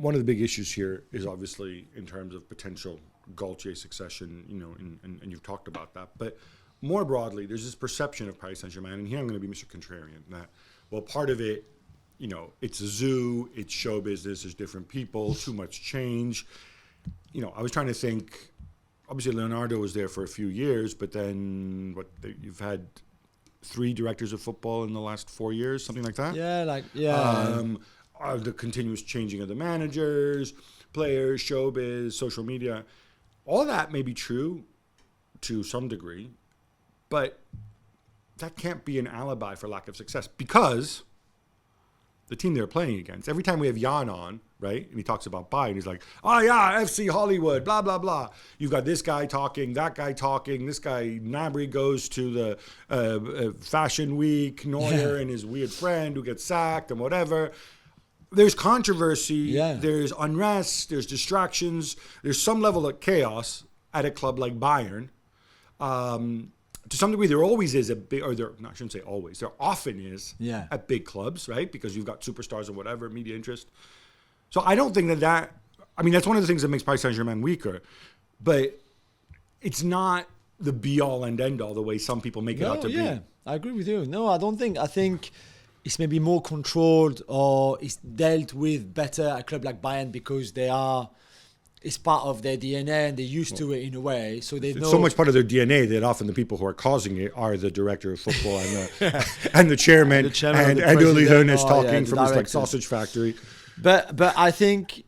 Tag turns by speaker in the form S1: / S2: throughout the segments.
S1: one of the big issues here is obviously in terms of potential Gaultier succession, and you've talked about that. But more broadly, there's this perception of Paris Saint-Germain, and here I'm going to be Mr. Contrarian, that, well, part of it, it's a zoo, it's show business, there's different people, too much change. I was trying to think, obviously Leonardo was there for a few years, but then you've had 3 directors of football in the last 4 years, something like that? The continuous changing of the managers, players, showbiz, social media. All that may be true to some degree, but that can't be an alibi for lack of success, because the team they're playing against, every time we have Jan on, right, and he talks about Bayern, he's like, oh yeah, FC Hollywood, blah, blah, blah. You've got this guy talking, that guy talking, this guy, Nabry goes to the Fashion Week, Neuer and his weird friend who gets sacked and whatever. There's controversy, there's unrest, there's distractions, there's some level of chaos at a club like Bayern. To some degree, there always is I shouldn't say always, there often is at big clubs, right? Because you've got superstars and whatever, media interest. So I don't think that's one of the things that makes Paris Saint-Germain weaker, but it's not the be-all and end-all the way some people make it out to be.
S2: I agree with you. No, I don't think. I think it's maybe more controlled, or it's dealt with better at a club like Bayern because it's part of their DNA and they're used to it in a way. So they know.
S1: So much part of their DNA that often the people who are causing it are the director of football and the chairman and Uli Hoeneß talking from his sausage factory.
S2: But I think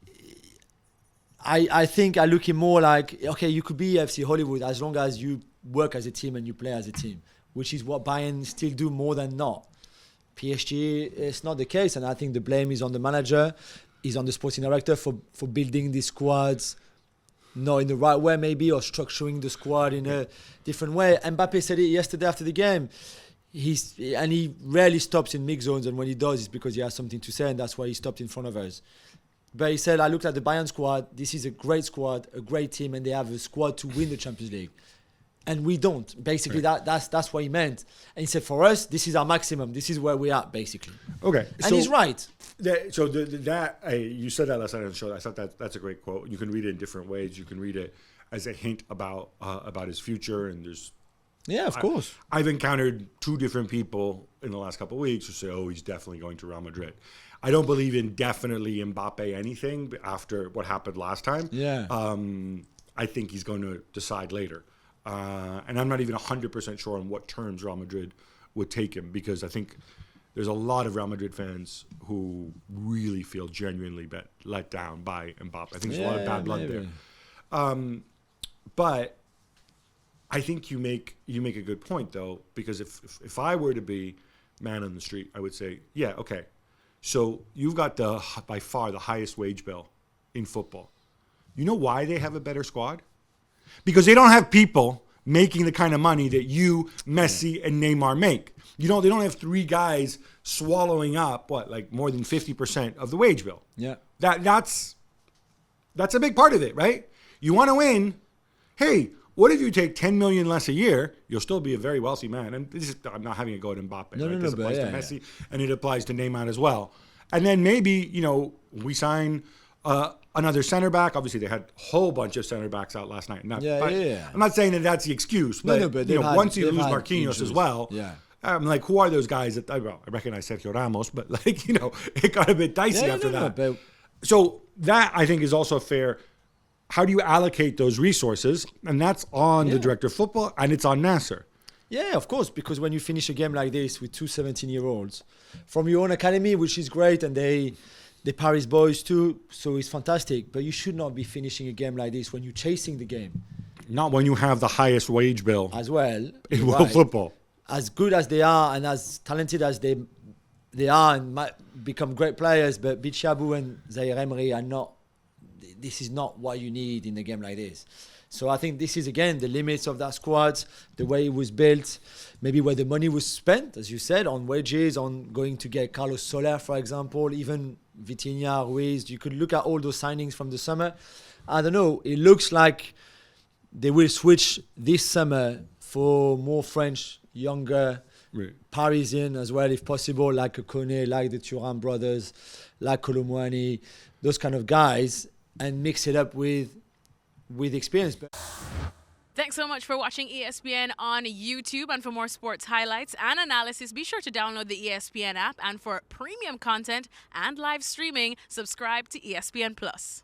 S2: I look at more like, okay, you could be FC Hollywood as long as you work as a team and you play as a team, which is what Bayern still do more than not. PSG, it's not the case, and I think the blame is on the manager, is on the sporting director for building these squads not in the right way maybe, or structuring the squad in a different way. Mbappe said it yesterday after the game. He rarely stops in mix zones, and when he does, it's because he has something to say, and that's why he stopped in front of us. But he said, I looked at the Bayern squad, this is a great squad, a great team, and they have a squad to win the Champions League. And we don't. Basically, that's what he meant. And he said, for us, this is our maximum. This is where we are, basically.
S1: Okay.
S2: And he's right.
S1: You said that last night on the show. I thought that's a great quote. You can read it in different ways. You can read it as a hint about his future. And there's...
S2: Yeah, of course.
S1: I've encountered 2 different people in the last couple of weeks who say, oh, he's definitely going to Real Madrid. I don't believe in definitely Mbappe anything after what happened last time.
S2: Yeah.
S1: I think he's going to decide later. And I'm not even 100% sure on what terms Real Madrid would take him, because I think there's a lot of Real Madrid fans who really feel genuinely let down by Mbappe. I think there's a lot of bad blood there. But I think you make a good point, though, because if I were to be man on the street, I would say, yeah, okay. So you've got by far the highest wage bill in football. You know why they have a better squad? Because they don't have people making the kind of money that you, Messi, and Neymar make. They don't have 3 guys swallowing up, more than 50% of the wage bill.
S2: Yeah.
S1: That's a big part of it, right? You want to win. Hey, what if you take 10 million less a year? You'll still be a very wealthy man. And I'm not having a go at Mbappe. This applies to Messi, and it applies to Neymar as well. And then maybe, we sign another center back. Obviously, they had a whole bunch of center backs out last night. I'm not saying that that's the excuse, but, once you lose Marquinhos as well, I'm like, who are those guys? I recognize Sergio Ramos, but it got a bit dicey after that. So that, I think, is also fair. How do you allocate those resources? And that's on the director of football, and it's on Nasser.
S2: Yeah, of course, because when you finish a game like this with 2 17-year-olds from your own academy, which is great, and the Paris boys too, so it's fantastic. But you should not be finishing a game like this when you're chasing the game.
S1: Not when you have the highest wage bill
S2: as well
S1: in world football.
S2: As good as they are and as talented as they are and might become great players, but Bichabou and Zaire Emery are not. This is not what you need in a game like this. So I think this is, again, the limits of that squad, the way it was built, maybe where the money was spent, as you said, on wages, on going to get Carlos Soler, for example, even Vitinha, Ruiz. You could look at all those signings from the summer. I don't know. It looks like they will switch this summer for more French, younger, Parisian as well, if possible, like a Kone, like the Thuram brothers, like Colomwani. those kind of guys and mix it up with experience. But
S3: Thanks so much for watching ESPN on YouTube. And for more sports highlights and analysis, be sure to download the ESPN app. And for premium content and live streaming, subscribe to ESPN Plus.